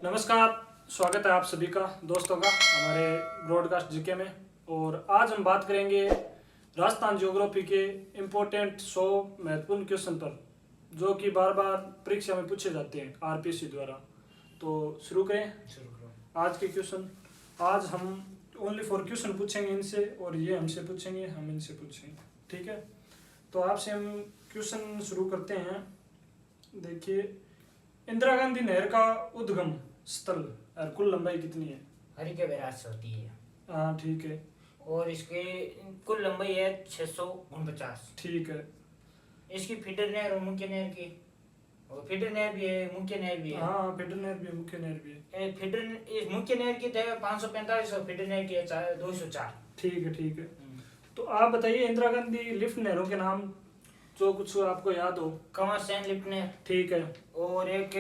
नमस्कार, स्वागत है आप सभी का दोस्तों का हमारे ब्रॉडकास्ट जीके में। और आज हम बात करेंगे राजस्थान ज्योग्राफी के इम्पोर्टेंट 100 महत्वपूर्ण क्वेश्चन पर, जो कि बार बार परीक्षा में पूछे जाते हैं आरपीएससी द्वारा। तो शुरू करें आज के क्वेश्चन। आज हम ओनली 4 क्वेश्चन पूछेंगे इनसे, और ये हमसे पूछेंगे, हम इनसे पूछेंगे, ठीक है। तो आपसे हम क्वेश्चन शुरू करते हैं। देखिए, इंदिरा गांधी नहर का उद्गम स्थल और कुल लंबाई कितनी है? हरी के बैराज से होती है। हाँ ठीक है। और इसके कुल लंबाई है 649। ठीक है। इसकी फीडर नहर और मुख्य नहर की, और फीडर नहर भी है, मुख्य नहर भी है। हाँ, फीडर नहर भी है, मुख्य नहर भी है। फीडर इस मुख्य नहर की है 545 और फीडर नहर की है 204। ठीक है, ठीक है। तो आप बताइए इंदिरा गांधी लिफ्ट नहरों के नाम, जो कुछ आपको याद हो। कंवर सेन लिफ्ट नहर, ठीक है। और एक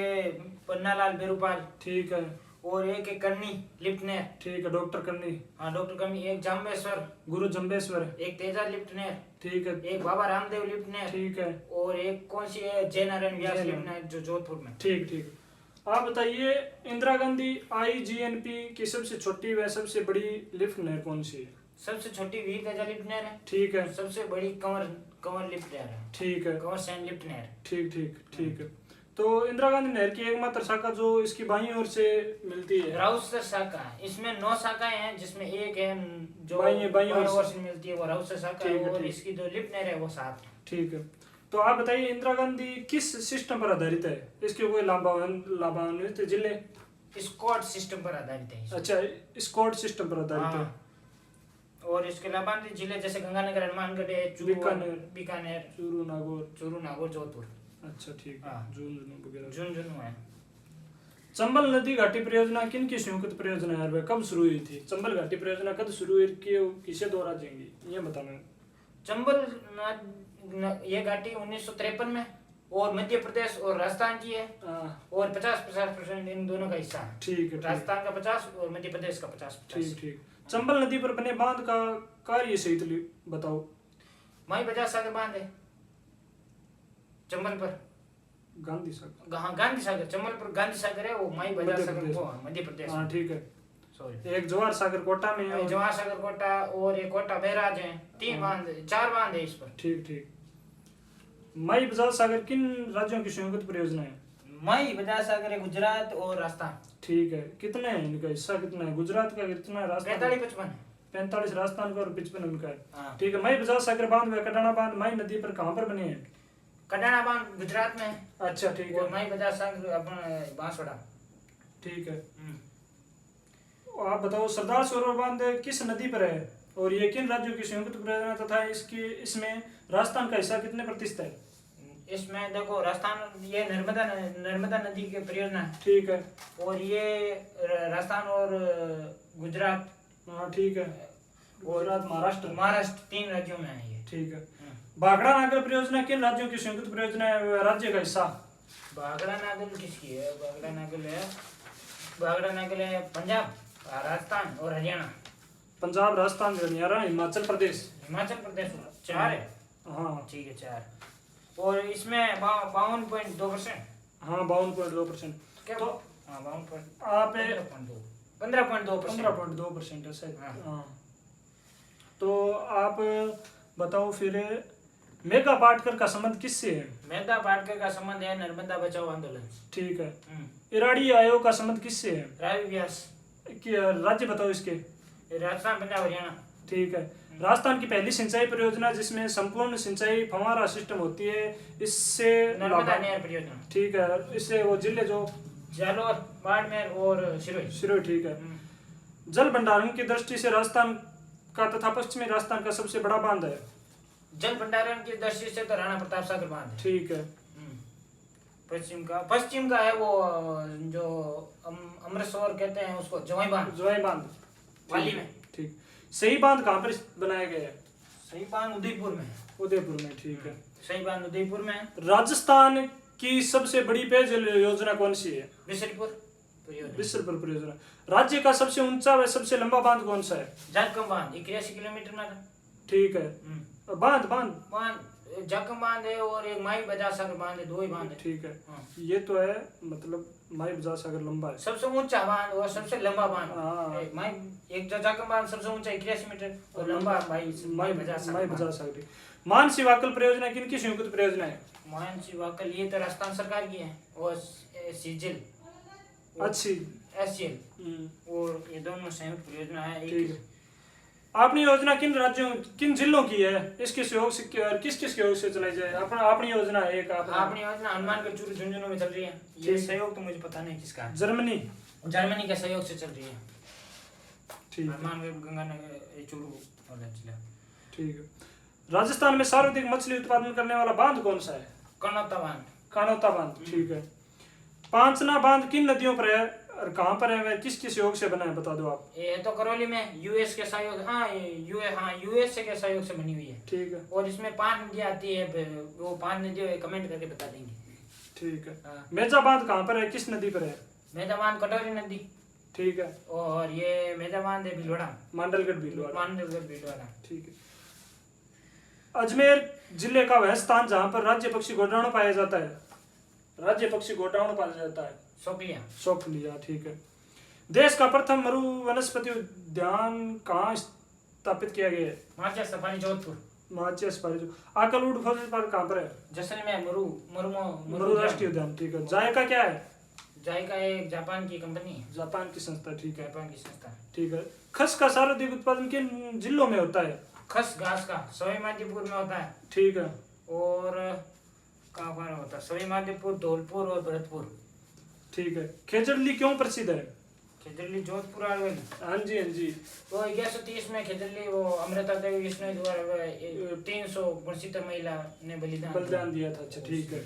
पन्नालाल बेरूपाल, ठीक है। और एक करनी लिफ्ट नहर। ठीक है, डॉक्टर करनी। हाँ, डॉक्टर करनी। एक जाम्बेश्वर, गुरु जम्बेश्वर। एक तेजा लिफ्ट नहर। ठीक है। एक बाबा रामदेव लिफ्ट नहर। ठीक है। और एक कौन सी है, जयनारायण व्यास लिफ्ट नहर, जो जोधपुर में। ठीक ठीक। आप बताइए इंदिरा गांधी आईजीएनपी की सबसे छोटी व सबसे बड़ी लिफ्ट नहर कौन सी है? सबसे छोटी वीर तेजा लिफ्ट नहर है। ठीक है। सबसे बड़ी कंवर लिफ्ट नहर है। ठीक है। कंवर सेन लिफ्ट नहर। ठीक ठीक ठीक है। तो इंदिरा गांधी नहर की एकमात्र शाखा जो इसकी बाईं ओर से मिलती है, राउसर शाखा। इसमें 9 शाखाएं हैं, जिसमें एक है जो बाईं ओर से मिलती है, वो राउसर शाखा है। और ठीक। इसकी जो लिफ्ट नहर है वो 7 है। ठीक है। तो आप बताइए इंदिरा गांधी किस सिस्टम पर आधारित है? इसके कोई लाभान्वित जिले? स्कॉट सिस्टम पर आधारित है। अच्छा, स्कॉट सिस्टम पर आधारित है। और इसके लाभान्वित जिले जैसे गंगानगर, हनुमानगढ़ है, बीकानेर, चूरू नागौर, जोधपुर। अच्छा ठीक है। हाँ। झुंझुनू है। चंबल नदी घाटी परियोजना किन की संयुक्त परियोजना है? वह कब शुरू हुई थी? चंबल घाटी परियोजना कब शुरू हुई, किसे द्वारा जाएंगी, ये बताना। चंबल ये घाटी 1953 में, और मध्य प्रदेश और राजस्थान की है। और 50% इन दोनों का हिस्सा है। ठीक है। राजस्थान का 50 और मध्य प्रदेश का 50। ठीक ठीक। चंबल नदी पर बने बांध का कार्य सहित बताओ। माई बजाज सागर बांध है चंबल पर। गांधी सागर। हाँ, गांधी सागर। चंबल पर गांधी सागर है, वो माई बजाज सागर वो मध्य प्रदेश। हाँ ठीक है। सॉरी, एक जवाहर सागर कोटा में है। जवाहर सागर कोटा, और एक कोटा बैराज है। 4 बांध है इस पर। ठीक ठीक। माई बजाज सागर किन राज्यों की संयुक्त परियोजना है? माई बजाज सागर है गुजरात और राजस्थान। ठीक है। कितने हैं इनका हिस्सा, कितना है? गुजरात का कितना है? राजस्थान 45 राजस्थान का और 55 उनका है। हाँ। ठीक है। माई बजाज सागर बांध व कटाना बांध माई नदी पर कहाँ पर बने हैं? कटाना बांध गुजरात में है। अच्छा ठीक है। और माई बजाज सागर अपन बांसवाड़ा। ठीक है। आप बताओ सरदार सरोवर बांध किस नदी पर है, और ये किन राज्यों की संयुक्त परियोजना तथा इसमें राजस्थान का हिस्सा कितने प्रतिशत है? इसमें देखो, राजस्थान ये नर्मदा नदी की परियोजना है। ठीक है। और ये राजस्थान और गुजरात। हाँ ठीक है। गुजरात, महाराष्ट्र 3 राज्यों में है ये। ठीक है। भाखड़ा नागल परियोजना किन राज्यों की संयुक्त परियोजना है, राज्य का हिस्सा? भाखड़ा नागल किसकी है? भाखड़ा नागल है पंजाब, राजस्थान और हरियाणा। पंजाब, राजस्थान, हरियाणा, हिमाचल प्रदेश। 4 है। हाँ ठीक है, 4। और इसमें 52.2%। हाँ, 52.2%। तो हाँ, 52. आप 15.2%। 15.2% है शायद। हाँ। हाँ। तो आप बताओ फिर मेघा पाटकर का संबंध किससे है? मेघा पाटकर का संबंध है नर्मदा बचाओ आंदोलन। ठीक है। इराडी आयोग का संबंध किससे है? रावी व्यास। राज्य बताओ इसके। राजस्थान, पंजाब, हरियाणा। ठीक है। राजस्थान की पहली सिंचाई परियोजना जिसमें संपूर्ण सिंचाई फव्वारा सिस्टम होती है, इससे नर्मदा नहर परियोजना। ठीक है। इससे वो जिले जो जालोर, बाड़मेर और सिरोही। ठीक है। जल भंडारण की दृष्टि से राजस्थान का तथा पश्चिमी राजस्थान का सबसे बड़ा बांध है? जल भंडारण की दृष्टि से तो राणा प्रताप सागर बांध है। ठीक है। पश्चिम का है वो जो अमृतसर कहते हैं उसको, जवाई बांध वाली में। ठीक। सही बांध कहाँ पर बनाया गया है? सही बांध उदयपुर में। ठीक है। सही बांध उदयपुर में। राजस्थान की सबसे बड़ी पेयजल योजना कौन सी है? बिसरपुर परियोजना। राज्य का सबसे ऊंचा व सबसे लंबा बांध कौन सा है? जाटकम बांध 81 किलोमीटर में। ठीक है। बांध जाकम बांध है और एक माई बाजार सागर बांध है, 2 ही बांध है। ठीक है। हाँ। ये तो है मतलब माई बाजार सागर लंबा है। सबसे ऊंचा बांध और सबसे लंबा बांध। हाँ। एक जाकम बांध सबसे ऊंचा 81 मीटर और लंबा माई बाजार सागर। मानसी वाकल परियोजना किनकी संयुक्त परियोजना है? मानसी वाकल ये तो राजस्थान सरकार की है और सीजिल अच्छी SCL और ये दोनों संयुक्त परियोजना है। ठीक है। अपनी योजना किन राज्यों किन जिलों की है, इसके सहयोग से और किस किस सहयोग से चलाई जाए? अपनी योजना है एक अपनी योजना हनुमानगढ़ चूरू झुंझुनू में चल रही है। ये सहयोग तो मुझे पता नहीं किसका है। जर्मनी के सहयोग से चल रही है। ठीक है। हनुमानगढ़ गंगानगर चूरू वाला जिला। ठीक है। राजस्थान में सर्वाधिक मछली उत्पादन करने वाला बांध कौन सा है? कनौता बांध। ठीक है। पांचना बांध किन नदियों पर है और कहाँ पर है, वह किसके सहयोग से बना है बता दो आप? ये तो करौली में यूएस के सहयोग, यूएस के सहयोग से बनी हुई है। ठीक है। और इसमें 5 नदियाँ आती है, वो 5 नदियों कमेंट करके बता देंगे। ठीक है। मेजा बांध कहाँ पर है, किस नदी पर है? मेजा बांध कटोरी नदी। ठीक है। और ये मेजा बांध है भीलवाड़ा, मांडलगढ़ भीलवाड़ा। ठीक है। अजमेर जिले का वह स्थान जहाँ पर राज्य पक्षी घोड़ावण पाया जाता है, राज्य पक्षी घोड़ावण पाया जाता है? सोकलिया। ठीक है। देश का प्रथम मरु वनस्पति उद्यान कहाँ स्थापित किया गया है? माचिया सफारी जोधपुर। आकलूड फॉरेस्ट पार्क कहाँ पर है? जैसलमेर मरु राष्ट्रीय उद्यान। ठीक है। जायका क्या है? जायका एक जापान की कंपनी है, जापान की संस्था। ठीक है। जापान की संस्था। ठीक है। खस का सर्वाधिक उत्पादन किन जिलों में होता है? खस घास का सवाई माधोपुर में होता है। ठीक है। और कहाँ पर होता है? सवाई माधोपुर, धौलपुर और भरतपुर। ठीक है। खेजड़ली क्यों प्रसिद्ध है? खेजड़ली जोधपुर। हाँ जी। वो 1130 में खेजड़ली वो अमृता देवी विष्णु द्वारा 369 महिला ने बलिदान दिया था। अच्छा ठीक है।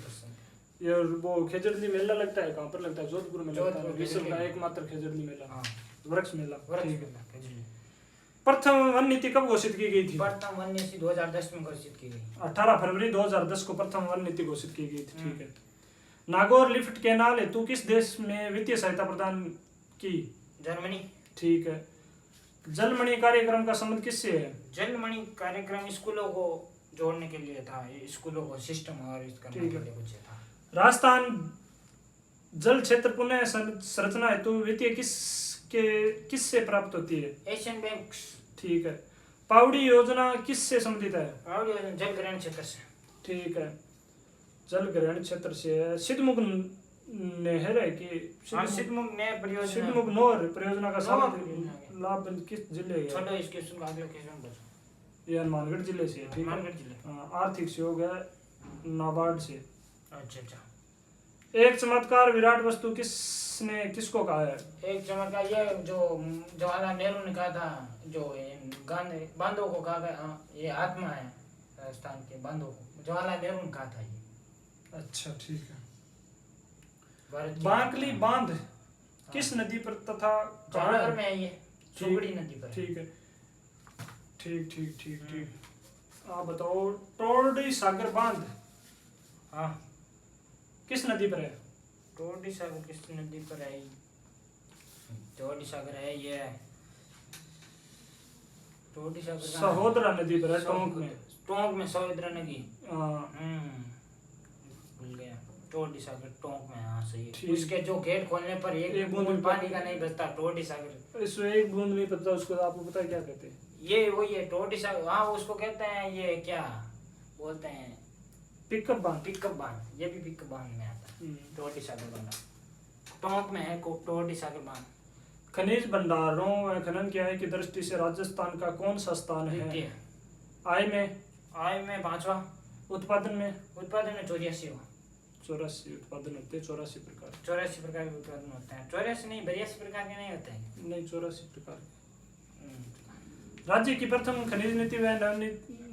ये वो खेजड़ली मेला लगता है कहाँ पर लगता है? जोधपुर में लगता है। विश्व का एकमात्र खेजड़ली मेला, वृक्ष मेला। ठीक है। प्रथम वन नीति कब घोषित की गई थी? प्रथम वन नीति 2010 में घोषित की गई। 18 फरवरी 2010 को प्रथम वन नीति घोषित की गई थी। ठीक है। नागौर लिफ्ट कैनाल हेतु किस देश में वित्तीय सहायता प्रदान की? जर्मनी। ठीक है। जलमणि कार्यक्रम का संबंध किससे है? जलमणि कार्यक्रम स्कूलों को जोड़ने के लिए था, स्कूलों को सिस्टम और इसका करने के लिए कुछ था। राजस्थान जल क्षेत्र पुनः संरचना हेतु वित्तीय किससे प्राप्त होती है? Asian banks. ठीक है। पावड़ी योजना किससे संबंधित है? पावड़ी योजना जल ग्रहण क्षेत्र से। ठीक है। जल ग्रहण क्षेत्र से सिद्धमुख नहर है कि सिद्धमुख नहर परियोजना, सिद्धमुख नहर परियोजना का लाभ किस जिले है? छोड़ो इसके सुन अगले क्वेश्चन पर। ये हनुमानगढ़ जिले से है। ठीक है। आर्थिक सहयोग है नाबार्ड से। अच्छा। एक चमत्कार विराट वस्तु किसने किसको कहा है? एक चमत्कार ये जो जवाहरलाल नेहरू ने कहा था, जो गांधी बांधों को कहा गया, ये आत्मा है राजस्थान के बांधों को, जवाहरलाल नेहरू ने कहा था ये। अच्छा ठीक है। बांकली बांध किस नदी पर तथा जामनगर में है ये? सुगड़ी नदी पर। ठीक है। ठीक। आप बताओ टोरडी सागर बांध किस नदी पर है? टोरडी सागर किस नदी पर है? टोरडी सागर है ये टोरडी सागर सहोदरा नदी पर है, टोंक में सहोदरा नदी। भूल गया। टोरडी सागर टोंक में। हाँ सही है। उसके जो गेट खोलने पर एक बूंद पानी का नहीं बचता। टोरडी सागर इसमें एक बूंद नहीं बचता, उसको आपको पता है क्या कहते हैं? ये वही है टोरडी सागर। हाँ उसको कहते हैं, ये क्या बोलते हैं? पिकअप बांध। ये भी पिकअप बांध में आता है। टोरडी सागर बांध टोंक में है। टोरडी सागर बांध। खनिज भंडारों व खनन की दृष्टि से राजस्थान का कौन सा स्थान है? आय में 5वां। उत्पादन में 84 उत्पादन होते हैं। 84 प्रकार के उत्पादन होते हैं। 84 नहीं 82 प्रकार के नहीं होते हैं। नहीं 84 प्रकार। राज्य की प्रथम खनिज नीति व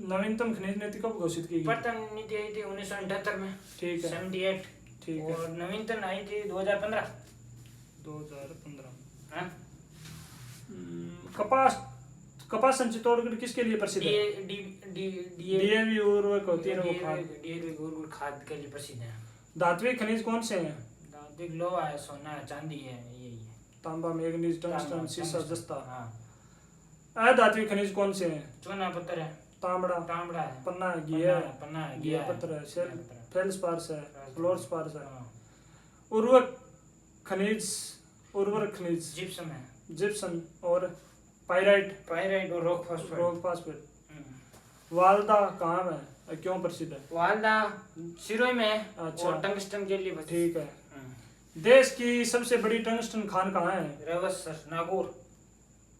नवीनतम खनिज नीति कब घोषित की गई? प्रथम नीति आई थी 1978 में। ठीक है। 78। ठीक है। और नवीनतम आई थी 2015। कपास संचित चित्तौड़गढ़ किसके लिए प्रसिद्ध है? डीएवी उर्वरक होती है वो खाद के लिए प्रसिद्ध है। धात्विक खनिज कौन से हैं? धात्विक लोहा है, सोना है, चांदी है, यही है। तांबा, मैग्नीज, टंगस्टन, सीसा, जस्ता। अधात्विक खनिज कौन से हैं? चूना पत्थर है। तांबड़ा तांबड़ा है, पन्ना है, घिया है, पन्ना है, घिया घिया पत्थर है, है, फेल्सपार्स है, फ्लोरस्पार्स है। हाँ, उर्वरक खनिज, उर्वरक खनिज जिप्सम है, जिप्सम और पाइराइट पाइराइट और रॉक फास्फेट। Rock phosphate. वालदा कहाँ है, क्यों प्रसिद्ध है? वालदा सिरोही में है अच्छा। और टंगस्टन के लिए बस। ठीक है। देश की सबसे बड़ी टंगस्टन खान कहाँ है? रवसर नागौर,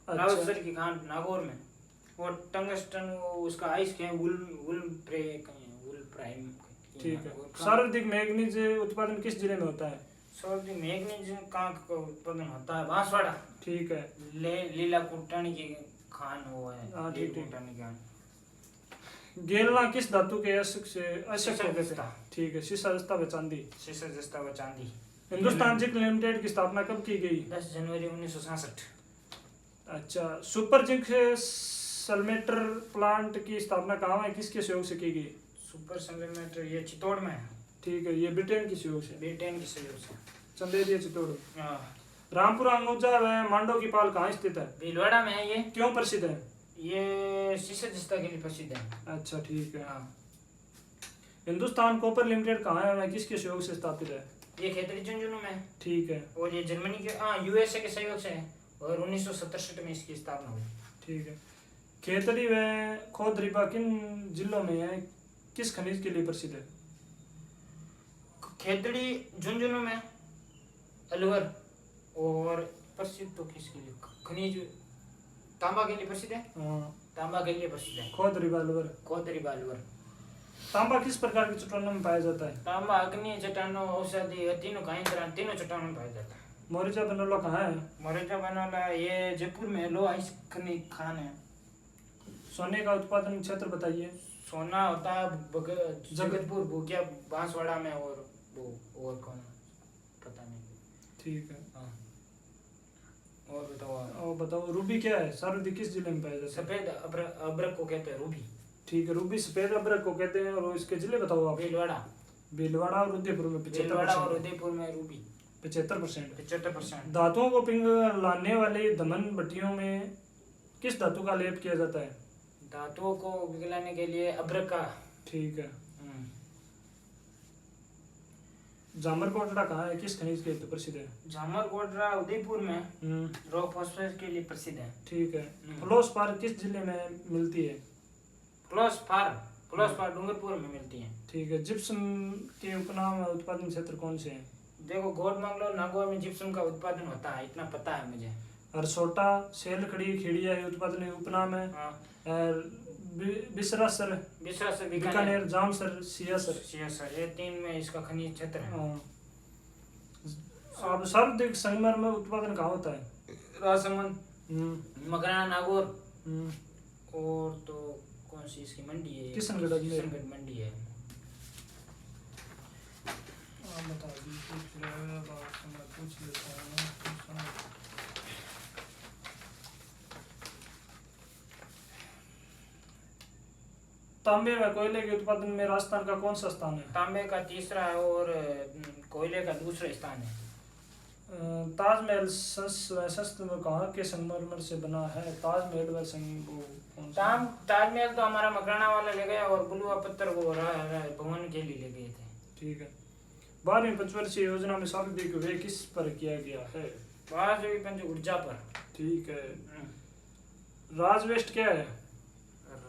अच्छा रवसर की खान नागौर में। और टंगस्टन वो उसका आइस के वुल वुल प्रे वुल प्राइम। ठीक है। सर्वाधिक मैग्नीज उत्पादन किस जिले में होता है? सर्वाधिक मैग्नीज कहाँ का उत्पादन होता है? बांसवाड़ा। ठीक है। लीला कुटानी की खान वो है। हाँ, ठीक ठीक। कुटानी की खान। गेलना किस धातु के अशक से अशक शीशा हो गए थे? जस्ता। ठीक है। शीशा जस्ता व चांदी। शीशा जस्ता व चांदी। हिंदुस्तान जिंक लिमिटेड की स्थापना कब की गई? 10 जनवरी 1966। अच्छा। सुपर जिंक सल्मेटर प्लांट की स्थापना कहाँ है, किसके सहयोग से की गई? सुपर सप्लीमेंट ये चित्तौड़ में है। ठीक है। ये ब्रिटेन की सहयोग से, ब्रिटेन की सहयोग से। चंदेरिया चित्तौड़। हाँ। रामपुरा अंगूजा व मांडो की पाल कहाँ स्थित है? भीलवाड़ा में है ये। क्यों प्रसिद्ध है? ये शीशा जस्ता के लिए प्रसिद्ध है। अच्छा ठीक है। हाँ। हिंदुस्तान कॉपर लिमिटेड कहाँ है, किसके सहयोग से स्थापित है? ये खेतड़ी झुंझुनू में है। ठीक है। और ये जर्मनी के यूएसए के सहयोग से है और 1967 में इसकी स्थापना हुई। ठीक है। खेतड़ी व खोदरीबा किन जिलों में है, किस खनिज के लिए प्रसिद्ध है? खेतड़ी झुंझुनू में, अलवर। और प्रसिद्ध तो किसके लिए? खनिज तांबा के लिए प्रसिद्ध है। हाँ। तांबा के लिए प्रसिद्ध है। खोदरीबा अलवर। खोदरीबा अलवर। तांबा किस प्रकार की चट्टानों में पाया जाता है? तांबा अग्नि चट्टानों, औषधि, तीनों तीनों चट्टानों में पाया जाता है। मोरिजा बनोला कहाँ है? मोरिजा बनोला ये जयपुर में लो आइस खनिज खान है। सोने का उत्पादन क्षेत्र बताइए। सोना होता है जगतपुर, भूकिया, बांसवाड़ा में। और वो और कौन पता नहीं। ठीक है। हाँ। और बताओ आप। और बताओ रूबी क्या है, सर्वाधिक किस जिले में पाया जाता है? सफेद अब्रक को कहते हैं रूबी। ठीक है। रूबी सफेद अब्रक को कहते हैं। और इसके जिले बताओ आप। भीलवाड़ा। भीलवाड़ा और उदयपुर में भीलवाड़ा और उदयपुर में रूबी 75%। 75%। धातुओं को पिघलाने वाले दमन भट्टियों में किस धातु का लेप किया जाता है? धातुओं को पिघलाने के लिए अब्रक का। ठीक है। जामरकोटड़ा कहाँ है, किस खनिज के लिए प्रसिद्ध है? जामरकोटड़ा उदयपुर में रॉक फास्फेट के लिए प्रसिद्ध है। ठीक है। फ्लोस्पार किस जिले में मिलती है? फ्लोस्पार डूंगरपुर में मिलती है। ठीक है। जिप्सम के उपनाम उत्पादन क्षेत्र कौन से हैं? देखो गोडमंगलो नागौर में जिप्सम का उत्पादन होता है, इतना पता है मुझे। हरसोटा, सेलखड़ी, खेड़िया ये उत्पादन उपनाम है। हाँ। बिसरासर, बीकानेर, जामसर, सियासर। ये 3 में इसका खनिज क्षेत्र है। हाँ। अब सर्वाधिक संगमरमर में उत्पादन कहाँ होता है? राजसमंद, मकराना, नागौर। और तो कौन सी इसकी मंडी है? किशनगढ़ मंडी है। बता दीजिए, पूछ लेता हूँ। तांबे व कोयले के उत्पादन में राजस्थान का कौन सा स्थान है? तांबे का तीसरा है और कोयले का दूसरा स्थान है। ताजमहल शस्त्र कहाँ के संगमरमर से बना है? ताजमहल व ताजमहल तो हमारा मकराना वाला ले गया और बुलुआ पत्थर वो भवन के लिए ले गए थे। ठीक है। 12वीं पंचवर्षीय योजना में सर्वाधिक व्यय किस पर किया गया है? 12वीं पंच ऊर्जा पर। ठीक है। राजवेस्ट क्या है?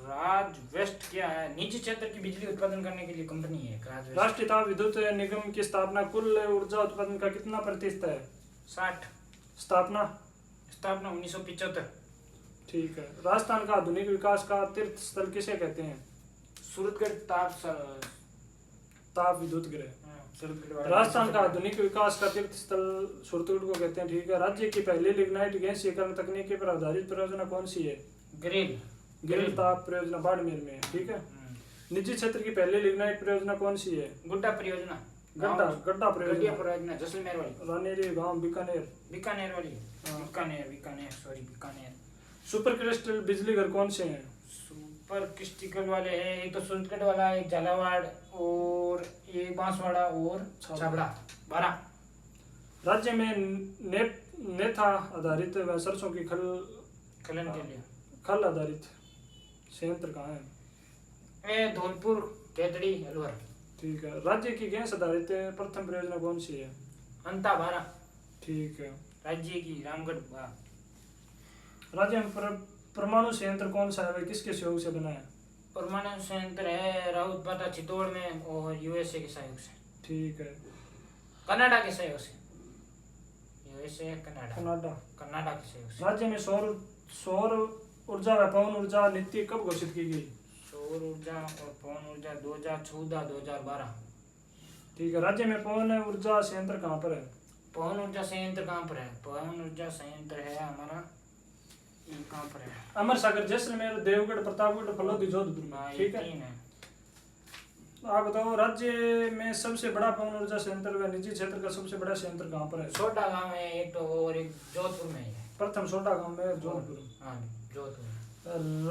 राजवेस्ट क्या है? निजी क्षेत्र की बिजली उत्पादन करने के लिए कंपनी है राजवेस्ट। राष्ट्रीय ताप विद्युत निगम की स्थापना कुल ऊर्जा उत्पादन का कितना प्रतिशत है? 60। स्थापना 1975। ठीक है। राजस्थान का आधुनिक विकास का तीर्थ स्थल किसे कहते हैं? सूरतगढ़ ताप विद्युत गृह। राजस्थान का आधुनिक विकास का तीर्थ स्थल सूरतगढ़ को कहते हैं। ठीक है। राज्य की पहली लिग्नाइट गैसीकरण तकनीकी पर आधारित परियोजना कौन सी है? ग्रिल ताप परियोजना बाड़मेर में है। ठीक है। निजी क्षेत्र की पहली लिग्नाइट परियोजना कौन सी है? गुड्डा परियोजना। गड्ढा परियोजना जैसलमेर वाली। रानेरी गांव बीकानेर वाली। बीकानेर। सुपर क्रिस्टल बिजली घर कौन से हैं? सुपर क्रिस्टल वाले हैं, एक तो सूरतगढ़ वाला, एक झालावाड़ और एक बांसवाड़ा और छाबड़ा। 12। राज्य में नेथा आधारित व सरसों की खलन के लिए खल आधारित संयंत्र कहाँ है? ये धौलपुर केतड़ी अलवर। ठीक है। राज्य की गैस आधारित प्रथम परियोजना कौन सी है? अंता बारा। ठीक है। राज्य की रामगढ़ राज्य में परमाणु संयंत्र कौन सा है, वह किसके सहयोग से बना है? परमाणु संयंत्र है राउतपाटा चित्तौड़ में और यूएसए के सहयोग से। ठीक है। कनाडा के सहयोग से। यूएसए कनाडा कनाडा के सहयोग से। राज्य में सौर ऊर्जा व पवन ऊर्जा नीति कब घोषित की गई? सौर ऊर्जा और पवन ऊर्जा 2014-2012। ठीक है। राज्य में पवन ऊर्जा संयंत्र कहाँ पर है? पवन ऊर्जा संयंत्र कहाँ पर है? पवन ऊर्जा संयंत्र है हमारा ये कहाँ पर है? अमर सागर, जैसलमेर, देवगढ़, प्रतापगढ़, फलोदी, जोधपुर में। ठीक है। आप बताओ, राज्य में सबसे बड़ा पवन ऊर्जा संयंत्र व निजी क्षेत्र का सबसे बड़ा संयंत्र कहाँ पर है? छोटा गांव है एक तो और एक जोधपुर में है। प्रथम छोटा गांव में जोधपुर। हाँ जोधपुर।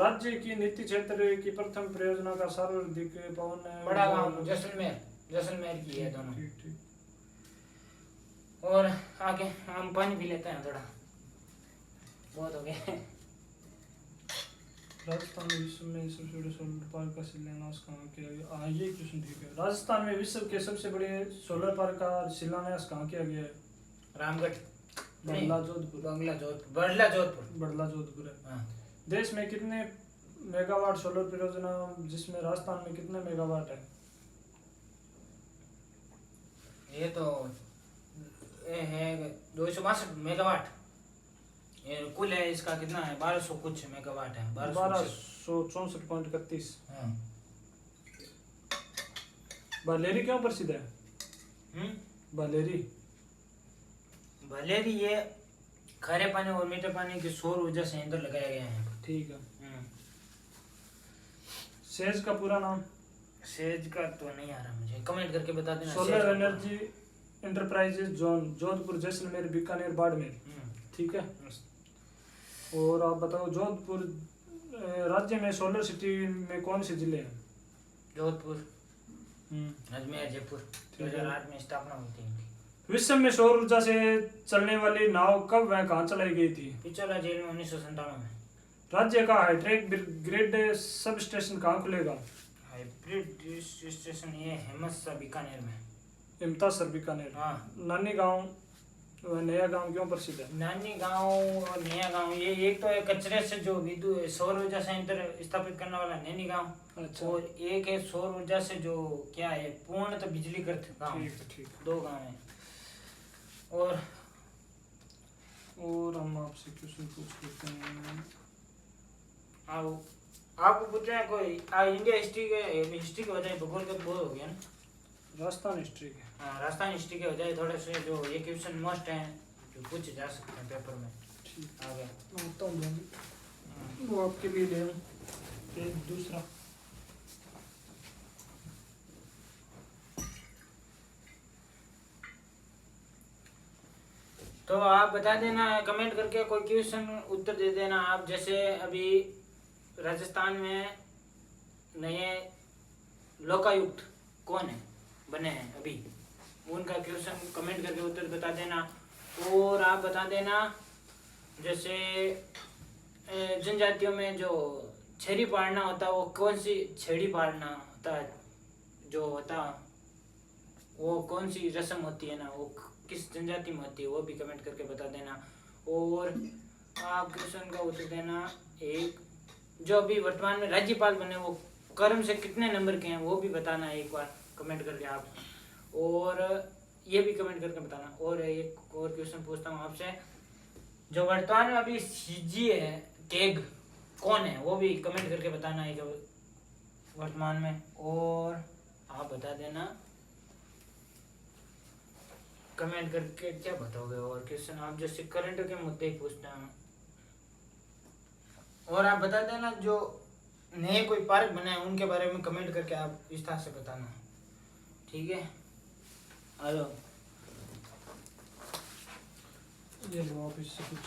राज्य की नीति क्षेत्र की प्रथम परियोजना का सर्वाधिक पवन बड़ा गांव जैसलमेर की है दोनों। ठीक ठीक। और आगे हम पानी पी लेते हैं थोड़ा, बहुत हो गया। राजस्थान में विश्व में सबसे बड़े सोलर पार्क का शिलान्यास कहाँ किया गया? हाँ ये क्वेश्चन ठीक है। राजस्थान में विश्व के सबसे बड़े सोलर पार्क का शिलान्यास कहाँ किया गया है? रामगढ़, बड़ला जोधपुर। बड़ला जोधपुर है। हाँ। देश में कितने मेगावाट सोलर परियोजना, जिसमें राजस्थान में कितने मेगावाट है? ये तो ये है 262 मेगावाट। ये कुल है इसका कितना है? 1200 कुछ मेगावाट है। 1264.31। बालेरी क्यों प्रसिद्ध है? बालेरी ये खारे पानी और मीठे पानी के सौर ऊर्जा संयंत्र लगाया गया है। ठीक है। सेज का पूरा नाम? सेज का तो नहीं आ रहा मुझे, कमेंट करके बता देना। Solar energy enterprises zone, Jodhpur, Jaisalmer, Bikaner, Barmer. ठीक है। और आप बताओ, जोधपुर राज्य में सोलर सिटी में कौन से जिले हैं? जोधपुर, अजमेर, जयपुर। 2008 में स्थापना हुई थी। विश्व में सौर ऊर्जा से चलने वाली नाव कब व कहाँ चलाई गई थी? पिछला जेल में 1997 में। राज्य का हाइड्रिक ग्रिड सब स्टेशन कहाँ खुलेगा? हाइब्रिड स्टेशन ये हेमस बीकानेर में। इम्तासर बीकानेर। हाँ। नानी गांव व नया गांव क्यों प्रसिद्ध है? नानी गांव और नया गांव, ये एक तो है कचरे से जो विद्युत सौर ऊर्जा संयंत्र स्थापित करने वाला नैनी गांव। अच्छा। और एक है सौर ऊर्जा से जो क्या है पूर्ण तो बिजली करते गांव। ठीक। दो गांव है। और हम आपसे क्वेश्चन पूछ लेते हैं। आपको पूछ रहे हैं कोई इंडिया हिस्ट्री के बजाय भूगोल का बोल हो गया ना? राजस्थान हिस्ट्री के। हाँ राजस्थान हिस्ट्री के बजाय थोड़े से जो ये क्वेश्चन मस्ट हैं जो पूछे जा सकते हैं पेपर में। ठीक। आगे वो आपके लिए ले एक दूसरा। तो आप बता देना कमेंट करके, कोई क्वेश्चन उत्तर दे देना आप। जैसे अभी राजस्थान में नए लोकायुक्त कौन है बने हैं अभी, उनका क्वेश्चन कमेंट करके उत्तर बता देना। और आप बता देना जैसे जनजातियों में जो छेड़ी पाड़ना होता है वो कौन सी छेड़ी पाड़ना होता है जो होता वो कौन सी रस्म होती है ना, वो किस जनजाति में होती है, वो भी कमेंट करके बता देना। और आप क्वेश्चन का उत्तर देना एक जो अभी वर्तमान में राज्यपाल बने वो कर्म से कितने नंबर के हैं वो भी बताना एक बार कमेंट करके आप। और ये भी कमेंट करके बताना। और एक और क्वेश्चन पूछता हूँ आपसे, जो वर्तमान में अभी सीजी है टेग कौन है वो भी कमेंट करके बताना एक वर्तमान में। और आप बता देना कमेंट करके क्या बताओगे। और क्वेश्चन आप जैसे करंट के मुद्दे ही पूछना है। और आप बता देना जो नए कोई पार्क बने हैं उनके बारे में कमेंट करके आप विस्तार से बताना। ठीक है। हेलो ये लो आप इससे कुछ।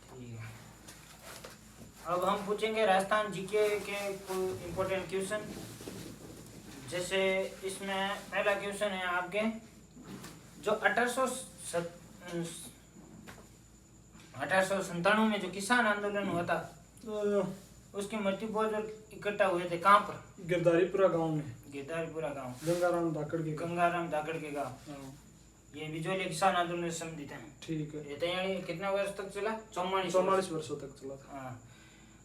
ठीक है। अब हम पूछेंगे राजस्थान जीके के कोई इम्पोर्टेंट क्वेश्चन। जैसे इसमें पहला क्वेश्चन है आपके, जो 1897 में जो किसान आंदोलन हुआ था उसकी मृत्यु भोज और इकट्ठा हुए थे कहाँ पर? गिरधारीपुरा गांव में, गिरधारीपुरा गांव, गंगाराम धाकड़ के। गंगाराम धाकड़ के गांव। हाँ, ये बिजोलिया किसान आंदोलन से संबंधित है। ठीक है। ये तैयारी कितना वर्ष तक चला? 44 वर्षों तक चला था। हाँ,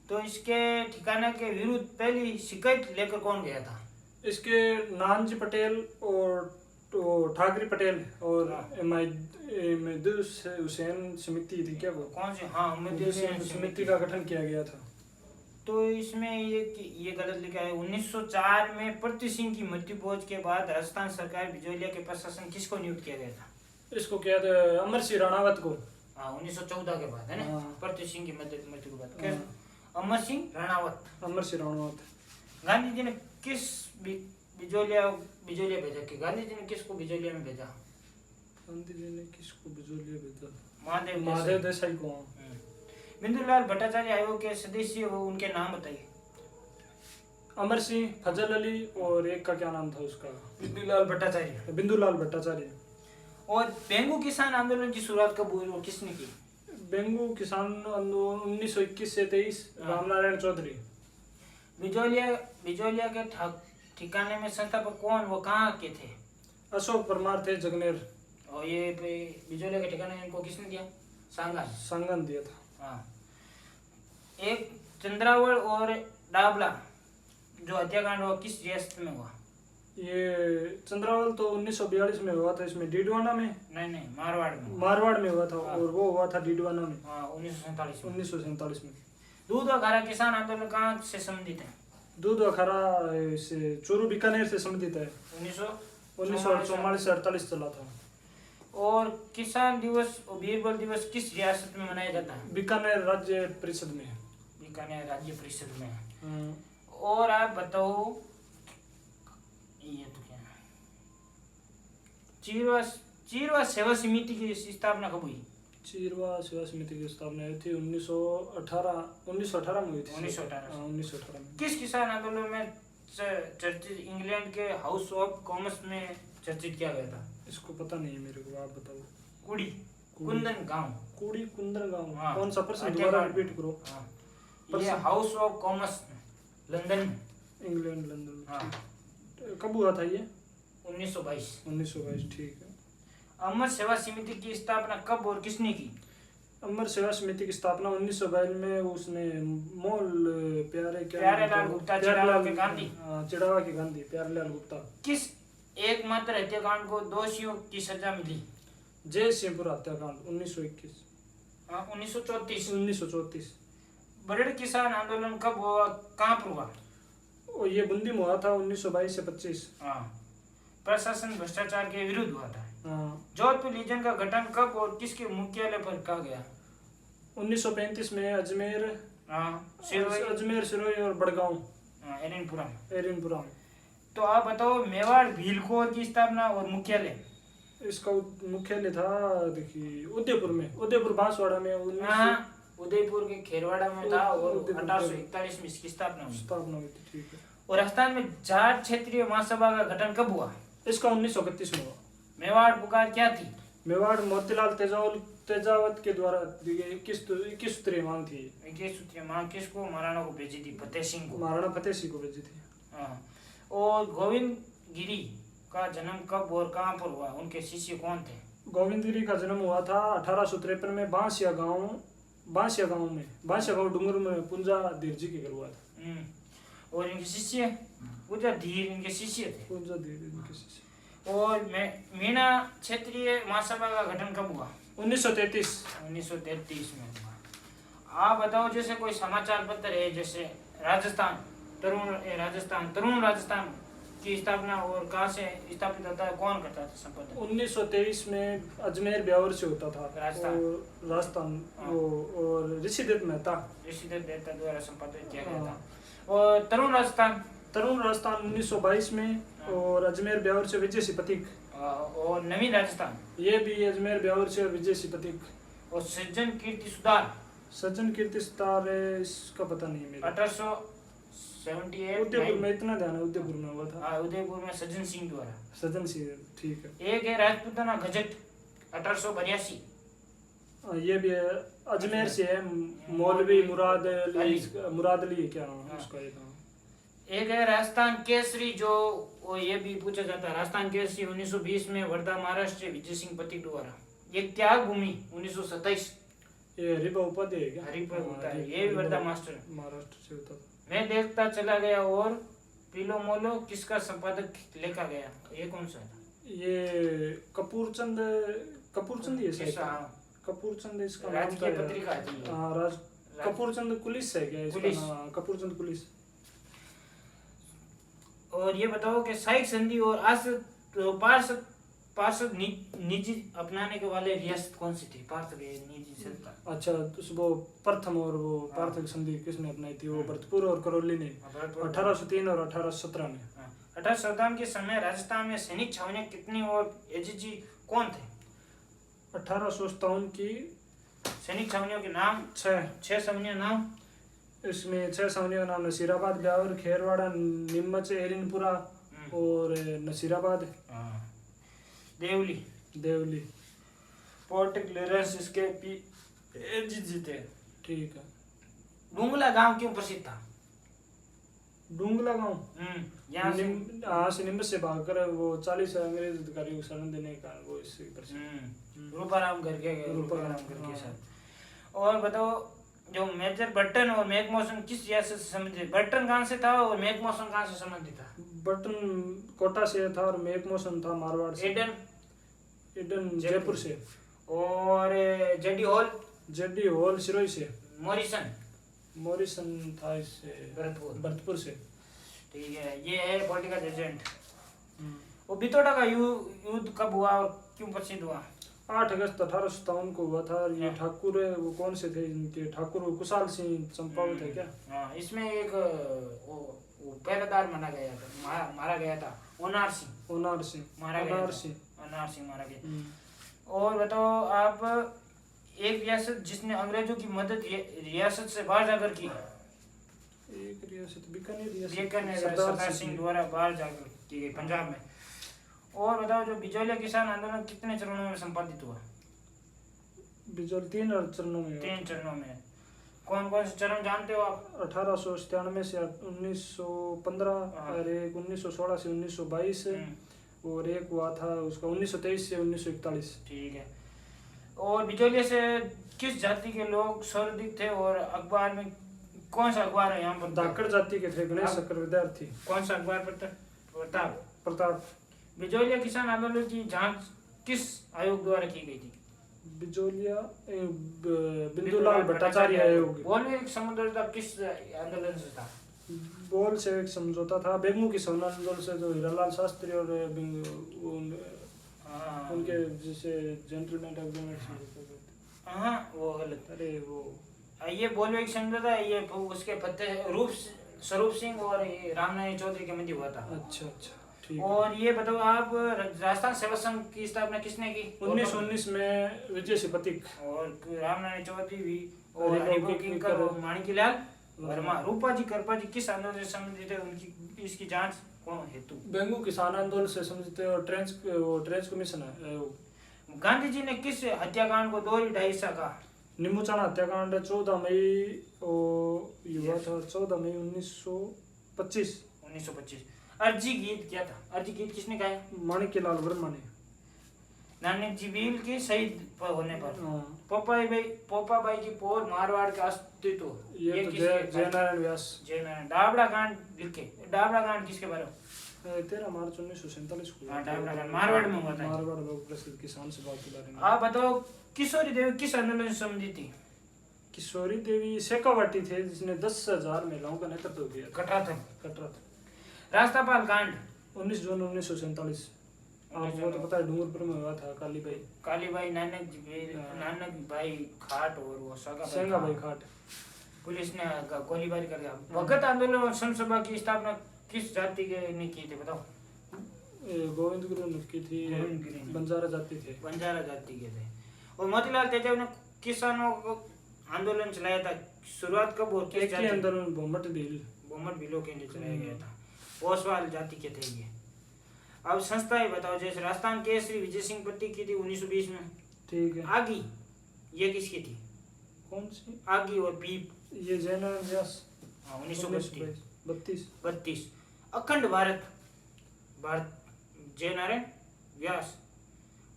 तो इसके ठिकाने के विरुद्ध पहली शिकायत लेकर कौन गया था? इसके नानजी पटेल और तो ठाकरे पटेल और हुसैन समिति थी क्या वो? कौन सी? हाँ, समिति का गठन किया गया था। तो इसमें ये गलत लिखा है। 1904 में प्रति सिंह की मृत्यु भोज के बाद राजस्थान सरकार बिजोलिया के प्रशासन किसको नियुक्त किया गया था? इसको क्या था? अमर सिंह राणावत को। हाँ, 1914 के बाद है ना। हाँ। प्रति सिंह की मृत्यु के बाद किस? अमर सिंह राणावत। अमर सिंह राणावत। गांधी जी ने किस बिजोलिया भेजा कि गांधी जी ने किसको बिजोलिया में भेजा? गांधी जी ने किसको बिजोलिया भेजा? महादेव देसाई को। बिंदुलाल भट्टाचार्य आयोग के सदस्य हो, उनके नाम बताइए। अमर सिंह, फजल अली और एक का क्या नाम था उसका? बिंदुलाल भट्टाचार्य। बिंदुलाल भट्टाचार्य। और बेंगू किसान आंदोलन की शुरुआत कब हुई और किसने की? बेंगू किसान आंदोलन 1921 से 23, रामनारायण चौधरी। बिजोलिया के ठिकाने में संस्थापक कौन, वो कहाँ के थे? अशोक परमार थे, जगनेर। और ये बिजोलिया के ठिकाने इनको किसने दिया? सांगन दिया था। हाँ। एक चंद्रावल और डाबला जो हत्याकांड हुआ किस रियासत में हुआ? ये चंद्रावल तो 1942 में हुआ था। इसमें डीडवाना में? नहीं, मारवाड़ में हुआ था। हाँ। और वो हुआ था डीडवाना में। हाँ, 1947 में। दूध और खारा किसान आंदोलन कहाँ से संबंधित है? दूध और खारा से चूरू बीकानेर से संबंधित है। 1944 से 48 चला था। और किसान दिवस और बीरबल दिवस किस रियासत में मनाया जाता है? बीकानेर राज्य परिषद में। बीकानेर राज्य परिषद में। और आप बताओ, ये तो क्या है? चीरवा सेवा समिति की स्थापना कब हुई? चीरवा सेवा समिति की स्थापना हुई थी 1918 में हुई थी। 1918 में। किस किसान आंदोलन में चर्चित इंग्लैंड के हाउस ऑफ कॉमर्स में चर्चित किया गया था? इसको पता नहीं है मेरे को, आप बताओ। कुंदन गांव। हाँ। कौन सा पर्सन? दोबारा रिपीट करो। हाँ। ये house of commerce London, England, London. हाँ। कब हुआ था ये? 1922। ठीक है। अमर सेवा समिति की स्थापना कब और किसने की? अमर सेवा समिति की स्थापना 1922 में उसने मोल प्यारेलाल गुप्ता, चिड़ावा के गांधी। प्यारेलाल गुप्ता। किस एकमात्र हत्याकांड को दोषियों की सजा मिली? जय सिंहपुर हत्याकांड 1921। 1934। बरेड़ किसान आंदोलन कब हुआ, कहाँ पर हुआ? और ये बूंदी में हुआ था 1922 से 25। हाँ। प्रशासन भ्रष्टाचार के विरुद्ध हुआ था। हाँ। जोधपुर लीजन का गठन कब और किसके मुख्यालय पर कहा गया? 1935 में अजमेर, सिरोही और बड़गांव, एरिनपुरा में। तो आप बताओ, मेवाड़ भीलकोर की स्थापना और मुख्यालय? इसका मुख्यालय था, देखिए, उदयपुर बांसवाड़ा में। उदयपुर के खेरवाड़ा में था। और 1841 में इसकी स्थापना हुई थी। ठीक है। और राजस्थान में जाट क्षेत्रीय महासभा का गठन कब हुआ? इसका 1931 में हुआ। मेवाड़ पुकार क्या थी? मेवाड़ मोतीलाल तेजावत के द्वारा 21 सूत्रीय मांग थी। 21 सूत्रीय मांग किसको? महाराणा को भेजी थी, फतेह सिंह को। महाराणा फतेह सिंह को भेजी थी। हाँ। और गोविंद गिरी का जन्म कब और कहाँ पर हुआ? उनके शिष्य कौन थे? गोविंद गिरी का जन्म हुआ था 1853 में बांसिया गांव डूंगर में पुंजा धीर जी के घर हुआ था। और इनके शिष्य पुंजा धीर इनके शिष्य थे। और मीणा क्षेत्रीय महासभा का गठन कब हुआ? 1933 में हुआ। आप बताओ, जैसे कोई समाचार पत्र है, जैसे तरुण राजस्थान की स्थापना और कहाँ से स्थापित होता है, कौन करता था संपादन? 1923 में अजमेर ब्यावर से होता था, राजस्थान। और ऋषिदत्त मेहता द्वारा संपादित किया गया था। और तरुण राजस्थान 1922 में। और अजमेर ब्यावर से विजय सिंह प्रतीक। और नवीन राजस्थान, ये भी अजमेर ब्यावर से और विजय सिंह प्रतीक। और सज्जन कीर्ति सुधार इसका पता नहीं मेरे। 1878 उदयपुर में, इतना ध्यान है, उदयपुर में हुआ था। उदयपुर में सज्जन सिंह द्वारा। ठीक है। एक है राजपूताना गजट 1882। ये भी है, अजमेर से है, मौलवी मुराद अली है क्या उसका एक? एक है राजस्थान केसरी, जो वो ये भी पूछा जाता है, राजस्थान केसरी 1920 में वर्धा महाराष्ट्र विजय सिंह पति द्वारा। ये त्याग भूमि 1927, ये हरिभा उपाध्याय है क्या? हरिभा उपाध्याय, ये भी वर्धा महाराष्ट्र से होता था। मैं देखता चला गया और पीलो मोलो किसका संपादक लिखा गया, ये कौन सा था? ये कपूरचंद ही है शायद। कपूरचंद इसका नाम राजकीय था। पत्रिका थी ये। हाँ, कपूरचंद कुलिस है क्या इसका कुलिस। नाम? कपूरचंद कुलिस। और ये बताओ कि साइक संधि और पार्षद निजी अपनाने के वाले रियासत कौन सी थी? पार्षद निजी संस्था। अच्छा, तो वो प्रथम और वो पार्थक संधि किसने अपनाई थी? वो भरतपुर और करौली ने 1803 और 1817 में। 1817 के समय राजस्थान में सैनिक छावनियां कितनी और एजीजी कौन थे? 1857 की सैनिक छावनियों के नाम 6 छावनियां नाम। इसमें 6 छावनियों का नाम नसीराबाद, ब्यावर, खेरवाड़ा, नीमच, एरिनपुरा और नसीराबाद। देवली। पोर्ट क्लियरेंस इसके एजीजी थे। ठीक है। डूंगला गांव क्यों प्रसिद्ध था? डूंगला गांव यहाँ से निम्बस से भागकर वो 40 अंग्रेज अधिकारियों को शरण देने का वो इससे प्रसिद्ध। रूपाराम करके साथ। और बताओ, जो मेजर बर्टन और मैकमोसन किस रियासत से संबंधित? बर्टन कहाँ से था और मैकमोसन कहाँ से संबंधित था? बर्टन कोटा से था और मैकमोसन था मारवाड़ से। एडन जयपुर से। और जेडी हॉल सिरोही से। मॉरिसन था इससे भरतपुर से। ठीक है, ये है पॉलिटिकल एजेंट। वो बितौड़ा का युद्ध कब हुआ और क्यों प्रसिद्ध हुआ? 8 अगस्त 1857 को हुआ था। ये ठाकुर है, वो कौन से थे इनके? ठाकुर कुशाल सिंह चंपावत है क्या? हाँ, इसमें एक वो पहरेदार मारा गया था, ओनार सिंह मारा गया। और बताओ आप, एक रियासत जिसने अंग्रेजों की मदद रियासत से बाहर जाकर की। एक रियासत बीकानेर सरदार सिंह द्वारा बाहर जाकर की गई, पंजाब में। और बताओ, जो बिजौलिया किसान आंदोलन कितने चरणों में संपादित हुआ? बिजौल 3 चरणों में। कौन कौन से चरण जानते हो आप? 1897 से 1915 और एक 1916 से 1922 और एक हुआ था उसका 1923 से 1941। ठीक है। और बिजौलिया से किस जाति के लोग सर्वाधिक थे और अखबार में कौन सा अखबार है यहाँ पर? धाकड़ जाति के थे, गणेश चक्र विद्यार्थी। कौन सा अखबार पढ़ता? प्रताप। बिजौलिया किसान आंदोलन की जांच किस आयोग द्वारा की गई थी? बिजौलिया बिंदुलाल भट्टाचार्य आयोग। बोलवेक समझौता किस आंदोलन से था? बोल से एक समझौता था बेगमू की सवर्ण आंदोलन से, जो हीरालाल शास्त्री और उनके जिसे जेंटलमैन एग्रीमेंट। हाँ, वो गलत। अरे वो ये बोलवेक समझौता, ये उसके फतेह स्वरूप सिंह और रामनारायण चौधरी के मध्य हुआ था। अच्छा। और ये बताओ आप, राजस्थान सेवा संघ की स्थापना किसने की? 1919 में विजय सिंह पथिक और रामनारायण चौधरी भी, और हरिभो किंकर और माणिक्यलाल वर्मा। रूपा जी करपा जी किस आंदोलन से संबंधित है? उनकी इसकी जांच कौन हेतु? बेंगू किसान आंदोलन से संबंधित है और ट्रेंच कमीशन है। गांधी जी ने किस हत्याकांड को दोहरी ढाई हिस्सा कहा? नींबूचाना हत्याकांड 14 मई हुआ था, 14 मई 1925। अर्जी गीत क्या था? अर्जी गीत किसने गाया? माणिक्यलाल वर्मा ने। नानक जी भील के शहीद होने पर पोपाबाई की पोर मारवाड़ का अस्तित्व, ये तो जयनारायण व्यास। डाबड़ा कांड लिखे। डाबड़ा कांड किसके बारे में? 13 मार्च 1947 को। डाबड़ा कांड मारवाड़ में हुआ था। मारवाड़ लोग प्रसिद्ध किसान सभा के बारे में। आप बताओ, किशोरी देवी किस आंदोलन से संबंधित थी? किशोरी देवी शेखावाटी थे, जिसने 10,000 महिलाओं का नेतृत्व किया। कटरा। राष्ट्रपाल कांड 19 जून 1947। आपको तो पता है डूंगरपुर में हुआ था। काली बाई नानक भाई खाट और वो सेंगा भाई खाट। पुलिस ने गोलीबारी कर दिया। भगत आंदोलन और संत सभा की स्थापना किस जाति के ने की थी बताओ? गोविंद गुरु ने की थी। बंजारा जाति के थे। और मोतीलाल तेजाब ने किसानों को आंदोलन चलाया था, शुरुआत कब और किस जाति? आंदोलन बोमट भीलों के लिए चलाया गया था। ओसवाल जाति के थे ये। अब संस्थाएं बताओ, जैसे राजस्थान केसरी विजय सिंह पति की थी 1920 में। ठीक है। आगी ये किसकी थी? कौन सी? आगी और पीप। ये जयनारायण व्यास। हाँ 1932। 32। अखंड भारत जयनारायण व्यास।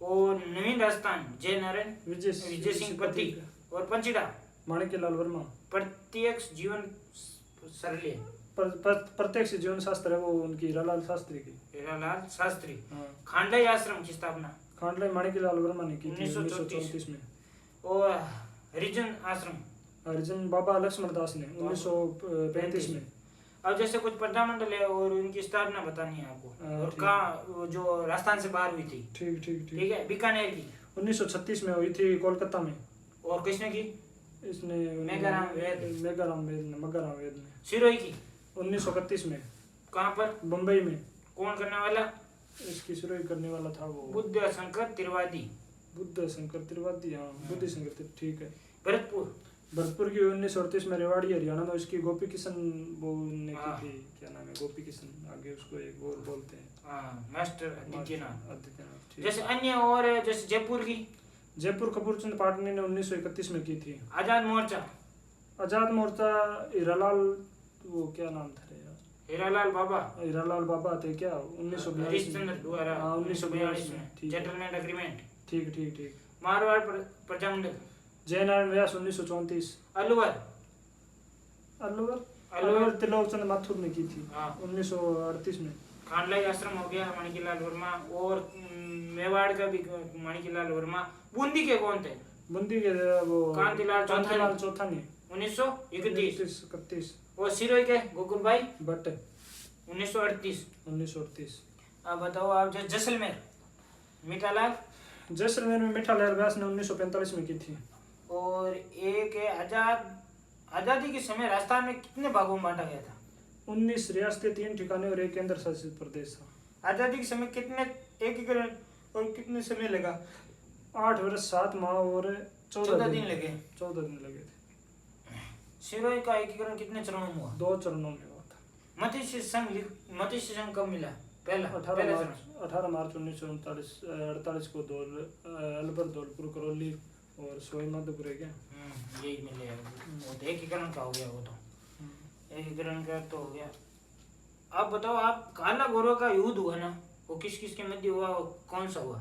और नवीन राजस्थान जयनारायण विजय सिंह पति। और पंचीड़ा माणिक्यलाल वर्मा। प्रत्यक्ष जीवन सरले प्रत्यक्ष जीवन शास्त्र है वो उनकी हीरालाल शास्त्री की। हीरालाल शास्त्री। हाँ। खांडलाई आश्रम की स्थापना खांडलाई माणिक्यलाल वर्मा ने की थी 1934 में। और हरिजन आश्रम हरिजन बाबा लक्ष्मण दास ने 1935 में। अब जैसे कुछ प्रजामंडल है और उनकी स्थापना बतानी है आपको। और कहाँ जो राजस्थान से बाहर हुई थी। ठीक है। बीकानेर की 1936 में हुई थी कोलकाता में। और किसने की? इसने मेघाराम वेद ने। सिरोही की 1931 में। कहाँ पर? बम्बई में। कौन करने वाला? इसकी सिरोही करने वाला था वो बुद्ध शंकर त्रिवादी। हाँ बुद्धि शंकर, ठीक है। भरतपुर की 1938 में। रेवाड़ी हरियाणा में उसकी गोपी किशन वो ने की थी। क्या नाम है? गोपी किशन, आगे उसको एक और बोलते हैं। मास्टर आदित्यनाथ। जैसे अन्य और जैसे जयपुर की कपूरचंद पाटनी ने 1931 में की थी। आजाद मोर्चा हीरालाल, वो क्या नाम था यार? हीरालाल बाबा थे क्या? 1942 में। Gentleman agreement. ठीक। मारवाड़ प्रजामंडल जयनारायण व्यास 1934। अलवर त्रिलोकचंद माथुर ने की थी 1938 में। खांडलाई आश्रम हो गया माणिक्यलाल वर्मा। और मेवाड़ का भी माणिक्यलाल वर्मा। बूंदी के कौन थे? बूंदी के वो कांतिलाल चौथानी 1931। और सिरोही के गोकुलभाई भट्ट 1938। अब बताओ आप जैसलमेर में मीठालाल व्यास ने 1945 में की थी। और एक है आजादी के समय राजस्थान में कितने भागों में बांटा गया था? 19 रियासतें, 3 ठिकाने और एक केंद्र शासित प्रदेश था। आजादी के समय कितने एकीकरण और कितने समय लगा? 8 वर्ष 7 माह और 14 दिन लगे। 14 दिन लगे थे। सिरोही का एकीकरण कितने चरणों में हुआ? 2 चरणों में हुआ था। मत्स्य संघ कब मिला? पहला 18 मार्च 1948 को अलवर, धौलपुर, करौली और सोईमाधोपुर है क्या? यही मिले। वो तो एकीकरण का हो गया। वो तो एकीकरण का तो हो गया। अब बताओ आप, काला गोरा का युद्ध हुआ ना, वो किस किस के मध्य हुआ? कौन सा हुआ?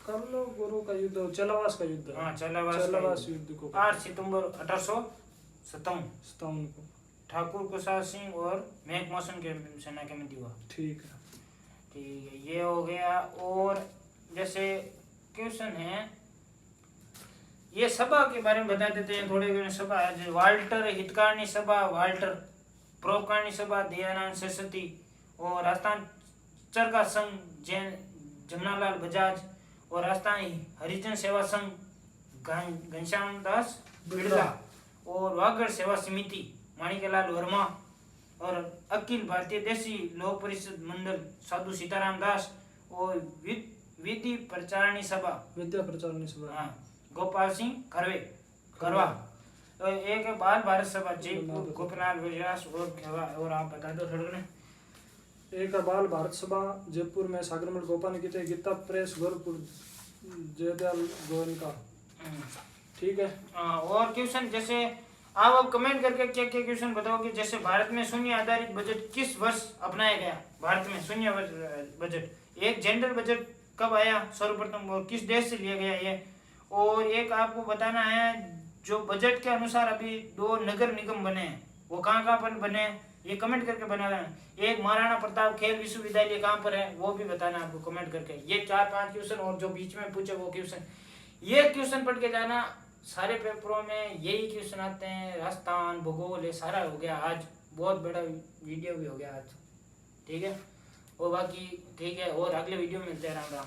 काला गोरा का युद्ध चलावास का युद्ध। हाँ चलावास युद्ध को 8 सितंबर 1857 को ठाकुर प्रसाद सिंह और मेघ मौसम के सेना के मध्य हुआ। ठीक है। ये हो गया। और जैसे क्वेश्चन है, ये सभा के बारे में बता देते हैं थोड़े। सभा है वाल्टर हितकारणी सभा, वाल्टर परोपकारणी सभा, दयानंद सरस्वती। और राजस्थान चरखा संघ जमनालाल बजाज। और राजस्थान हरिजन सेवा संघ घनश्याम दास बिड़ला। और वागड़ सेवा समिति माणिक्यलाल वर्मा। और अखिल भारतीय देशी लोक परिषद मंडल साधु सीताराम दास। और विधि प्रचारणी सभा हाँ गोपाल सिंह करवा। तो एक है बाल भारत सभा जयपुर गोपीनाथ व्यास। और आप बता दो थोड़ा। एक बाल भारत सभा जयपुर में सागरमल गोपाल ने की थी। गीता प्रेस गोरखपुर जयदयाल गोयनका। ठीक है। और क्वेश्चन जैसे आप अब कमेंट करके क्या क्या क्वेश्चन बताओगे। जैसे भारत में शून्य आधारित बजट किस वर्ष अपनाया गया? भारत में शून्य बजट। एक जेंडर बजट कब आया सर्वप्रथम और किस देश से लिया गया ये? और एक आपको बताना है जो बजट के अनुसार अभी 2 नगर निगम बने हैं, वो कहाँ पर बने हैं ये कमेंट करके बनाना है। एक महाराणा प्रताप खेल विश्वविद्यालय कहाँ पर है वो भी बताना आपको कमेंट करके। ये 4-5 क्वेश्चन और जो बीच में पूछे वो क्वेश्चन, ये क्वेश्चन पढ़ के जाना। सारे पेपरों में यही क्वेश्चन आते हैं। राजस्थान भूगोल ये सारा हो गया। आज बहुत बड़ा वीडियो भी हो गया आज। ठीक है। और बाकी ठीक है। और अगले वीडियो में मिलते हैं। राम राम।